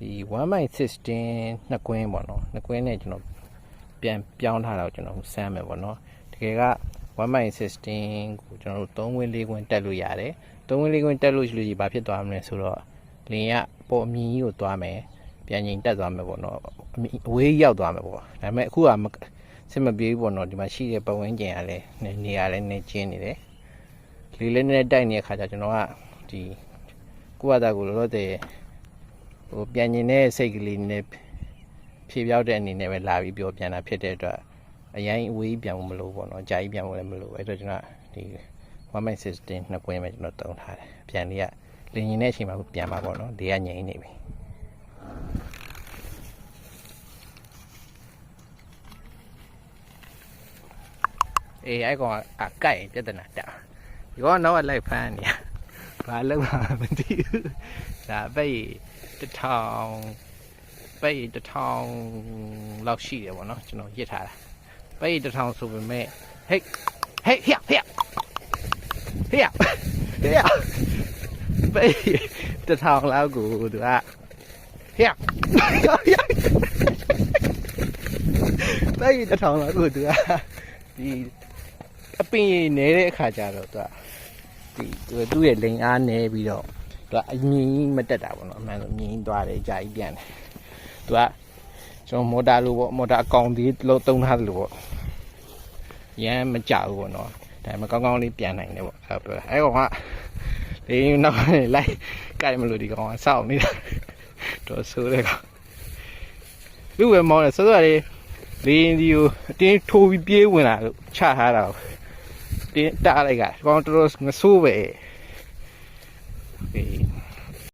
ဒီ1.16နှစ်ကွင်းပေါ့နော်နှစ်ကွင်းနဲ့ကျွန်တော်ပြန်ပြောင်းထားတာကိုကျွန်တော်စမ်းမယ်ပေါ့နော်တကယ်က1.16ကိုကျွန်တော်တို့3ကွင်း4ကွင်းတက်လို့ရတယ်3ကွင်း4ကွင်းတက်လို့ရှိလို့ဘာဖြစ်သွားမလဲဆိုတော့လင်းကပေါ်အမြင်ကြီးကိုသွားမယ်ပြန်ငိမ်တက်သွားမယ်ပေါ့နော်အဝေးရောက်သွားမယ်ပေါ့ဒါပေမဲ့အခုကစစ်မပြေးဘူးပေါ့နော်ဒီမှာရှိတဲ့ပတ်ဝန်းကျင်ကလည်းနေရာလည်းနေကျင်းနေတယ်လေးလေးနဲ့တိုက်နေတဲ့ခါကျကျွန်တော်ကဒီကိုယ့်အသာကိုလောလောဆယ်ဟိုပြန်ကျင်တဲ့စိတ်ကလေးနဲ့ဖြေပြောက်တဲ့အနေနဲ့ပဲလာပြီးပြောပြန်တာဖြစ်တဲ့အတွက်အရင်အဝေးပြန်ဖို့မလိုပေါ့နော်ကြာကြီးပြန်ဖို့လည်းမလိုအဲ့တော့ကျွန်တော်ဒီ1.16နှစ်ကွင်းပဲကျွန်တော်တုံးထားတယ်ပြန်လေးကလင်းရင်တဲ့အချိန်မှာပြန်ပါပေါ့နော်ဒီကငြိမ်နေပြီအေးအဲ့ကောင်ကကိုက်ပြဿနာတက်ဒီကောင်ကတော့လိုက်ဖမ်းနေရဘာလို့မှမသိဘူးဒါပဲ1000လောက်ရှိတယ်ပေါ့နော်ကျွန်တော်ရစ်ထားတာပဲ1000ဆိုပေမဲ့ဟေးဟေ့ပဲ1000လောက်ကိုသူကဟေ့ပဲ1000လောက်ကိုသူကဒီအပင်နေတဲ့အခါကျတော့သူ့ရဲ့လိန်အားနေပြီးတော့သူကအမြင်ကြီးမတက်တာပေါ့နော်အမှန်ဆိုမြင်သွားတယ်ကြာကြီးပြန်တယ်သူကကျွန်တော်မော်တာလိုပေါ့မော်တာအကောင်သေးလုံးသုံးထားတယ်လို့ပေါ့ရမ်းမကြောက်ဘူးပေါ့နော်ဒါပေမဲ့ကောင်းကောင်းလေးပြန်နိုင်တယ်ပေါ့အဲ့တော့အဲ့ကောင်ကဒီနောက်လိုက်ကြိုက်မလို့ဒီကောင်ကစောင့်နေတာတော့ဆိုးတယ်ကောင်လူ့ဝဲမောင်းတယ်စောစောလေးလင်းဒီကိုအတင်းထိုးပြီးပြေးဝင်လာလို့ချထားတာတင်းတားလိုက်ကကောင်တော်တော်မဆိုးပဲ